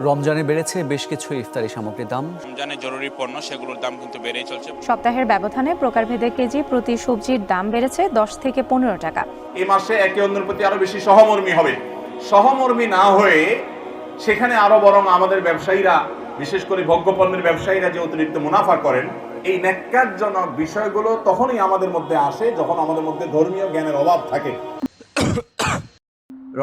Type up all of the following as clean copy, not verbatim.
রমজানে বেড়েছে বেশ কিছু ইফতারি সামগ্রীর দাম। রমজানে জরুরি পণ্য সেগুলোর দাম কিন্তু বেড়েই চলছে। সপ্তাহের ব্যবধানে প্রকারভেদে কেজি প্রতি সবজির দাম বেড়েছে 10 থেকে 15 টাকা। এই মাসে একে অন্যের প্রতি আরো বেশি সহমর্মী হবে। সহমর্মী না হয়ে সেখানে আরো বরং আমাদের ব্যবসায়ীরা, বিশেষ করে ভোগ্যপণ্যের ব্যবসায়ীরা যে অতিরিক্ত মুনাফা করেন, এই ন্যাক্কারজনক বিষয়গুলো তখনই আমাদের মধ্যে আসে যখন আমাদের মধ্যে ধর্মীয় জ্ঞানের অভাব থাকে।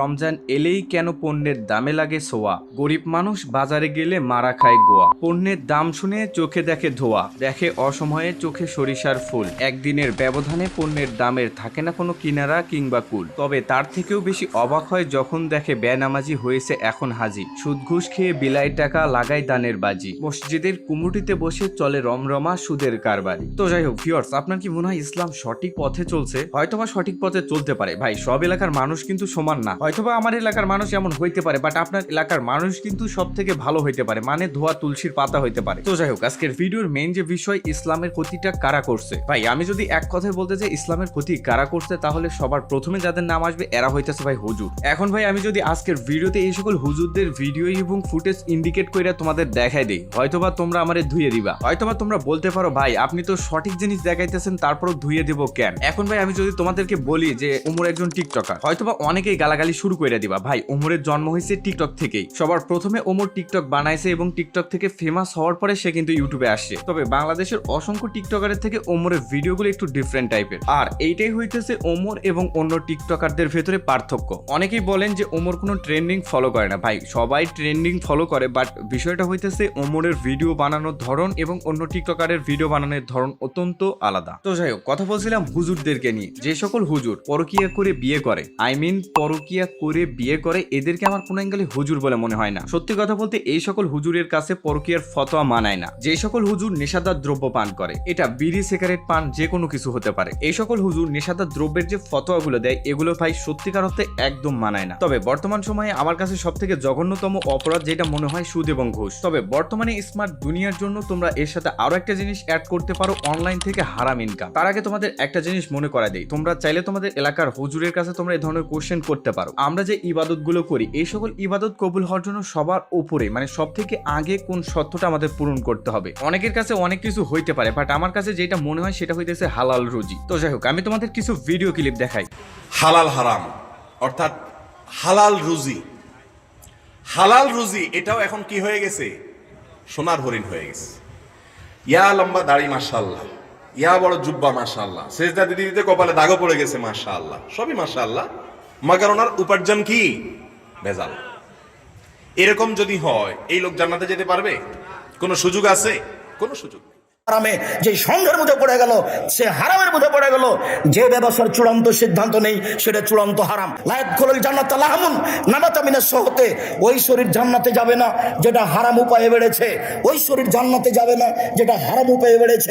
রমজান এলেই কেন পণ্যের দামে লাগে সোয়া? গরিব মানুষ বাজারে গেলে মারা খায় গোয়া। পণ্যের দাম শুনে চোখে দেখে ধোয়া, দেখে অসময়ে চোখে সরিষার ফুল। একদিনের ব্যবধানে পণ্যের দামের থাকে না কোনো কিনারা কিংবা কুল। তবে তার থেকেও বেশি অবাক হয় যখন দেখে বেনামাজি হয়েছে এখন হাজি। সুদ ঘুষ খেয়ে বিলাই টাকা লাগায় দানের বাজি। মসজিদের কুমুটিতে বসে চলে রমরমা সুদের কারবারি। তো যাই হোক ভিউয়ার্স, আপনার কি মনে হয় ইসলাম সঠিক পথে চলছে? হয়তোবা সঠিক পথে চলতে পারে ভাই, সব এলাকার মানুষ কিন্তু সমান না। হয়তোবা আমার এলাকার মানুষ এমন হইতে পারে, বাট আপনার এলাকার মানুষ কিন্তু সব থেকে ভালো হইতে পারে, মানে ধোয়া তুলসীর পাতা হইতে পারে। তো যাই হোক, আজকের ভিডিওর মেইন যে বিষয়, ইসলামের ক্ষতিটা কারা করছে। ভাই আমি যদি এক কথায় বলতে চাই ইসলামের ক্ষতি কারা করছে, তাহলে সবার প্রথমে যাদের নাম আসবে এরা হইতেছে ভাই হুজুর। এখন ভাই আমি যদি আজকের ভিডিওতে এই সকল হুজুরদের ভিডিও এবং ফুটেজ ইন্ডিকেট করে তোমাদের দেখাই দেই, হয়তোবা তোমরা আমারে ধুয়ে দিবা। হয়তোবা তোমরা বলতে পারো ভাই আপনি তো সঠিক জিনিস দেখাইতেছেন, তারপরও ধুয়ে দেবো কেন? এখন ভাই আমি যদি তোমাদেরকে বলি যে ওমর একজন টিকটকার, হয়তোবা অনেকেই গালাগালি শুরু করে দিবা। ভাই ওমরের জন্ম হয়েছে টিকটক থেকেই। সবার প্রথমে ওমর টিকটক বানাইছে এবং টিকটক থেকে ফেমাস হওয়ার পরে সে কিন্তু ইউটিউবে আসছে। তবে বাংলাদেশের অসংখ্য টিকটকারের থেকে ওমরের ভিডিওগুলো একটু ডিফারেন্ট টাইপের। আর এইটাই হইতেছে ওমর এবং অন্য টিকটকারদের ভেতরে পার্থক্য। অনেকেই বলেন যে ওমর কোনো ট্রেন্ডিং ফলো করে না। ভাই সবাই ট্রেন্ডিং ফলো করে, বাট বিষয়টা হইতেছে ওমরের ভিডিও বানানোর ধরন এবং অন্য টিকটকারের ভিডিও বানানোর ধরন অত্যন্ত আলাদা। তো যাই হোক, কথা বলছিলাম হুজুরদেরকে নিয়ে। যে সকল হুজুর পরকিয়া করে বিয়ে করে, পরকিয়া করে বিয়ে করে, এদেরকে আমার কোনো অ্যাঙ্গেলে হুজুর বলে মনে হয় না। সত্যি কথা বলতে এই সকল হুজুরের কাছে পরকিয়ার ফতোয়া মানায় না। যে সকল হুজুর নেশাদার দ্রব্য পান করে, এটা বিড়ি সিগারেট পান যে কোনো কিছু হতে পারে, এই সকল হুজুর নেশাদার দ্রব্যের যে ফতোয়াগুলো দেয় এগুলো ভাই সত্যিকার অর্থে একদম মানায় না। তবে বর্তমান সময়ে আমার কাছে সব থেকে জঘন্যতম অপরাধ যেটা মনে হয় সুদ এবং ঘুষ। তবে বর্তমানে স্মার্ট দুনিয়ার জন্য তোমরা এর সাথে আরো একটা জিনিস অ্যাড করতে পারো, অনলাইন থেকে হারাম ইনকাম। তার আগে তোমাদের একটা জিনিস মনে করা দেই, তোমরা চাইলে তোমাদের এলাকার হুজুরের কাছে তোমরা এই ধরনের কোশ্চেন করতে পারো, আমরা যে ইবাদত গুলো করি এই সকল ইবাদত কবুল হওয়ার জন্য সবার উপরে মানে সব থেকে আগে কোন শর্তটা আমাদের পূরণ করতে হবে। অনেকের কাছে অনেক কিছু হইতে পারে, বাট আমার কাছে যেটা মনে হয় সেটা হইতেছে হালাল রুজি। তো যাই হোক, আমি তোমাদের কিছু ভিডিও ক্লিপ দেখাই। হালাল হারাম অর্থাৎ হালাল রুজি, হালাল রুজি এটাও এখন কি হয়ে গেছে? সোনার হরিণ হয়ে গেছে। ইয়া লম্বা দাড়ি মাশাআল্লাহ, ইয়া বড় জুব্বা মাশাআল্লাহ, সেজদা দিতে দিতে কপালে দাগও পড়ে গেছে মাশাআল্লাহ, সবই মাশাআল্লাহ, মাগার ওনার উপার্জন কি ভেজাল। এরকম যদি হয় এই লোক জান্নাতে যেতে পারবে? কোনো সুযোগ আছে? কোনো সুযোগ নেই। হারামে যে সঙ্গের মধ্যে পড়ে গেল সে হারামের মধ্যে পড়ে গেল। যে ব্যবসার চূড়ান্ত সিদ্ধান্ত নেই সেটা চূড়ান্ত হারাম। লায়াদখুলুল জান্নাতা লাহমুন নাবাতা মিনাস সুহতে, ওই শরীর জান্নাতে যাবে না যেটা হারাম উপায়ে বেড়েছে। ওই শরীর জান্নাতে যাবে না যেটা হারাম উপায়ে বেড়েছে।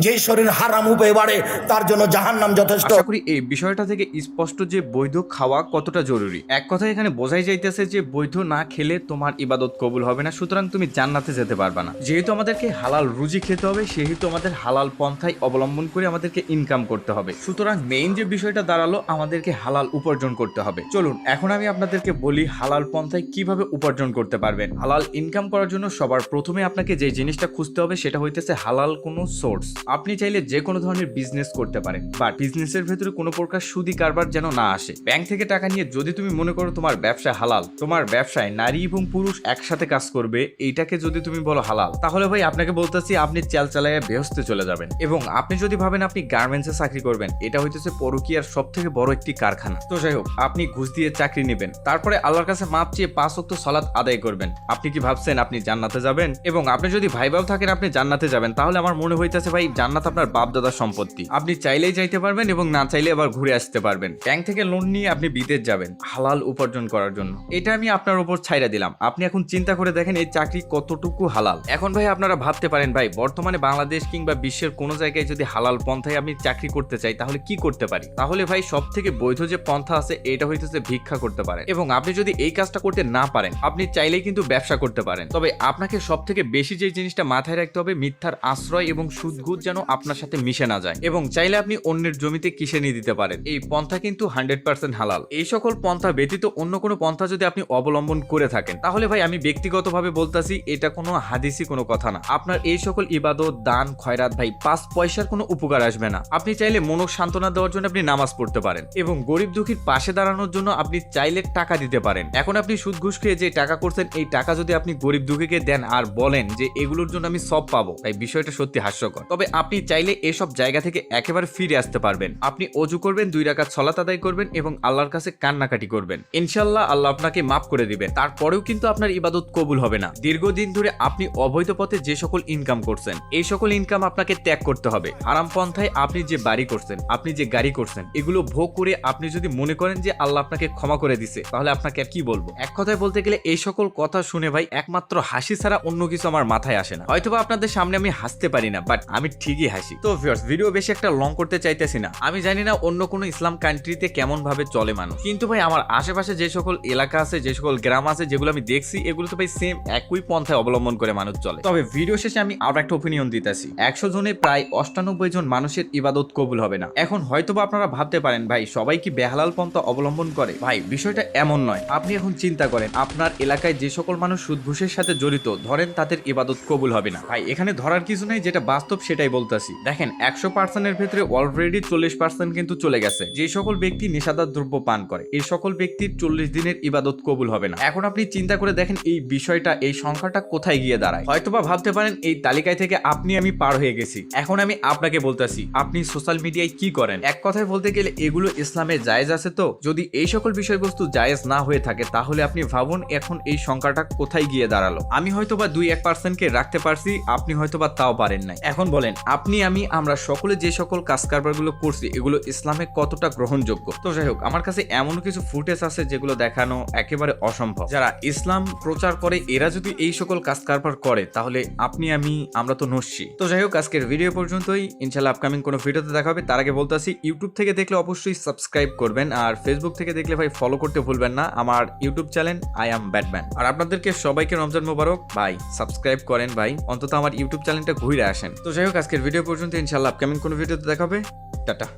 যেই শরীর হারাম উপায়ে বাড়ে তার জন্য জাহান্নাম যথেষ্ট। আশা করি এই বিষয়টা থেকে স্পষ্ট যে বৈধ খাওয়া কতটা জরুরি। এক কথায় এখানে বোঝাই যাইতেছে যে বৈধ না খেলে তোমার ইবাদত কবুল হবে না, সুতরাং তুমি জান্নাতে যেতে পারবে না। যেহেতু আমাদেরকে হালাল রুজি খেতে হবে, সেহেতু আমাদের হালাল পন্থায় অবলম্বন করে আমাদেরকে ইনকাম করতে হবে। সুতরাং মেইন যে বিষয়টা দাঁড়ালো আমাদেরকে হালাল উপার্জন করতে হবে। চলুন এখন আমি আপনাদেরকে বলি হালাল পন্থায় কিভাবে উপার্জন করতে পারবেন। হালাল ইনকাম করার জন্য সবার প্রথমে আপনাকে যে জিনিসটা খুঁজতে হবে সেটা হইতেছে হালাল কোনো সোর্স। আপনি চাইলে যে কোনো ধরনের বিজনেস করতে পারেন, বাট বিজনেসের ভেতরে কোনো প্রকার সুদি কারবার যেন না আসে। ব্যাংক থেকে টাকা নিয়ে যদি তুমি মনে করো তোমার ব্যবসা হালাল, তোমার ব্যবসায় নারী এবং পুরুষ একসাথে কাজ করবে, এইটাকে যদি তুমি বলো হালাল, তাহলে ভাই আপনাকে বলতেছি আপনি চাল চালায় বেহস্তে চলে যাবেন। এবং আপনি যদি ভাবেন আপনি গার্মেন্টসে চাকরি করবেন, এটা হইতেছে পরকীয়ার সব থেকে বড় একটি কারখানা। তো যাই হোক, আপনি ঘুষ দিয়ে চাকরি নেবেন, তারপরে আল্লাহর কাছে মাপ চেয়ে 5 ওয়াক্ত সালাত আদায় করবেন, আপনি কি ভাবছেন আপনি জান্নাতে যাবেন? এবং আপনি যদি ভাইবাও থাকেন আপনি জান্নাতে যাবেন, তাহলে আমার মনে হইতেছে ভাই জান্নাত আপনার বাপ দাদার সম্পত্তি। আপনি চাইলেই যাইতে পারবেন এবং না চাইলে আবার ঘুরে আসতে পারবেন। ব্যাংক থেকে লোন নিয়ে আপনি বিদেশ যাবেন হালাল উপার্জন করার জন্য, এটা আমি আপনার উপর ছাইড়া দিলাম। আপনি এখন চিন্তা করে দেখেন এই চাকরি কতটুকু হালাল। এখন ভাই আপনারা ভাবতে পারেন ভাই বর্তমানে বর্তমানে বাংলাদেশ কিংবা বিশ্বের কোনো জায়গায় যদি হালাল পন্থায় আমি চাকরি করতে চাই তাহলে কি করতে পারি? তাহলে ভাই সব থেকে বৈধ যে পন্থা আছে এটা হইতেছে ভিক্ষা করতে পারেন। এবং আপনি যদি এই কাজটা করতে না পারেন আপনি চাইলেই কিন্তু ব্যবসা করতে পারেন। তবে আপনাকে সব থেকে বেশি যে জিনিসটা মাথায় রাখতে হবে, মিথ্যার আশ্রয় এবং সুদ-ঘুষ যেন আপনার সাথে মিশে না যায়। এবং চাইলে আপনি অন্যের জমিতে কিসে নিয়ে দিতে পারেন। এই পন্থা কিন্তু 100% হালাল। এই সকল পন্থা ব্যতীত অন্য কোনো পন্থা যদি আপনি অবলম্বন করে থাকেন তাহলে ভাই আমি ব্যক্তিগতভাবে বলতাছি এটা কোনো হাদিসি কোনো কথা না। আপনার এই সকল ইবাদত, দান, খয়রাত ভাই 5 পয়সার কোনো উপকার আসবে না। আপনি চাইলে মনক সান্ত্বনা দেওয়ার জন্য আপনি নামাজ পড়তে পারেন এবং গরিব দুঃখীর পাশে দাঁড়ানোর জন্য আপনি চাইলে টাকা দিতে পারেন। এখন আপনি সুদ ঘুষ খেয়ে যে টাকা করছেন এই টাকা যদি আপনি গরিব দুঃখীকে দেন আর বলেন যে এগুলোর জন্য আমি সব পাবো, তাই বিষয়টা সত্যি হাস্যকর। তবে আপনি চাইলে এসব জায়গা থেকে একেবারে ফিরে আসতে পারবেন। আপনি ওযু করবেন, 2 রাকাত সালাত আদায় করবেন এবং আল্লাহর কাছে কান্নাকাটি করবেন। ইনশাআল্লাহ আল্লাহ আপনাকে মাফ করে দিবেন। তারপরেও কিন্তু আপনার ইবাদত কবুল হবে না। দীর্ঘদিন ধরে আপনি অবৈধ পথে যে সকল ইনকাম করছেন এই সকল ইনকাম আপনাকে ত্যাগ করতে হবে। হারাম পন্থায় আপনি যে বাড়ি করছেন, আপনি যে গাড়ি করছেন, এগুলো ভোগ করে আপনি যদি মনে করেন যে আল্লাহ আপনাকে ক্ষমা করে দিছে তাহলে আপনাকে আর কি বলবো। এক কথায় বলতে গেলে এই সকল কথা শুনে ভাই একমাত্র হাসি ছাড়া অন্য কিছু আমার মাথায় আসে না। হয়তোবা আপনাদের সামনে আমি হাসতে পারি না, বাট আমি ঠিকই হাসি। তো ভিউয়ার্স, ভিডিও বেশি একটা লং করতে চাইতেছি না। আমি জানি না অন্য কোনো ইসলাম কান্ট্রিতে কেমন ভাবে চলে মানুষ, কিন্তু ভাই আমার আশেপাশে যে সকল এলাকা আছে, যে সকল গ্রাম আছে যেগুলো আমি দেখছি, এগুলো তো ভাই সেম একই পন্থায় অবলম্বন করে মানুষ চলে। তবে ভিডিও শেষে আমি আরো একটা ওপিনিয়ন দিতেছি। 100 জনে প্রায় 98 জন মানুষের ইবাদত কবুল হবে না। এখন হয়তোবা আপনারা ভাবতে পারেন ভাই সবাই কি বেহালাল পন্থা অবলম্বন করে? ভাই বিষয়টা এমন নয়। আপনি এখন চিন্তা করেন আপনার এলাকায় যে সকল মানুষ সুদ ঘুষের সাথে জড়িত, ধরেন তাদের ইবাদত কবুল হবে না। ভাই এখানে ধরার কিছু নেই, যেটা বাস্তব সেটাই বলতেছি। দেখেন 100% এর ভেতরে অলরেডি 40% কিন্তু চলে গেছে। যে সকল ব্যক্তি নেশাদার দ্রব্য পান করে এই সকল ব্যক্তির 40 দিনের ইবাদত কবুল হবে না। এখন আপনি চিন্তা করে দেখেন এই বিষয়টা, এই সংখ্যাটা কোথায় গিয়ে দাঁড়ায়। হয়তোবা ভাবতে পারেন এই তালিকায় থেকে আপনি আমি পার হয়ে গেছি। এখন আমি আপনাকে বলতেছি আপনি সোশ্যাল মিডিয়ায় কি করেন? এক কথায় বলতে গেলে এগুলো ইসলামে জায়েজ আছে তো? যদি এই সকল বিষয়বস্তু জায়েজ না হয়ে থাকে তাহলে আপনি ভাবুন এখন এই সংখ্যাটা কোথায় গিয়ে দাঁড়ালো। আমি হয়তোবা 2-1% কে রাখতে পারছি, আপনি হয়তোবা তাও পারেন নাই। এখন বলেন আপনি আমি আমরা সকলে যে সকল কাজ কারবারগুলো করছি এগুলো ইসলামে কতটা গ্রহণযোগ্য? তো যাই হোক, আমার কাছে এমন কিছু ফুটেজ আছে যেগুলো দেখানো একেবারে অসম্ভব। যারা ইসলাম প্রচার করে এরা যদি এই সকল কাজ কারবার করে তাহলে আপনি আমি আমরা তো নস্যি। তো যাই হোক, আজকের ভিডিও পর্যন্তই। ইনশাআল্লাহ আপকামিং কোনো ভিডিওতে দেখা হবে। তার আগে বলতেছি ইউটিউব থেকে দেখলে অবশ্যই সাবস্ক্রাইব করবেন, আর ফেসবুক থেকে দেখলে ভাই ফলো করতে ভুলবেন না আমার YouTube channel I am Batman. আর আপনাদেরকে সবাইকে রমজান মোবারক। ভাই সাবস্ক্রাইব করেন ভাই, অন্তত আমার ইউটিউব চ্যানেলটা ঘুরে আসেন। তো যাই হোক, আজকের ভিডিও পর্যন্ত। ইনশাআল্লাহ আপকামিং কোনো ভিডিওতে দেখা হবে। টাটা।